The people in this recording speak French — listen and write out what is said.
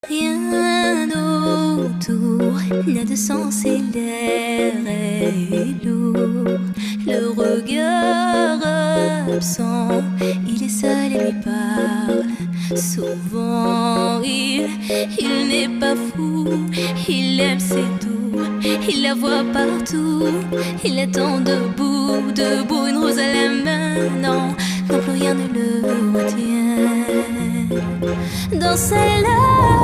Rien autour n'a de sens et l'air est lourd. Le regard absent, il est seul et lui parle. Souvent il n'est pas fou, il aime c'est tout, il la voit partout, il attend debout, debout, une rose à la main, non, non plus rien ne le retient. Dans sa love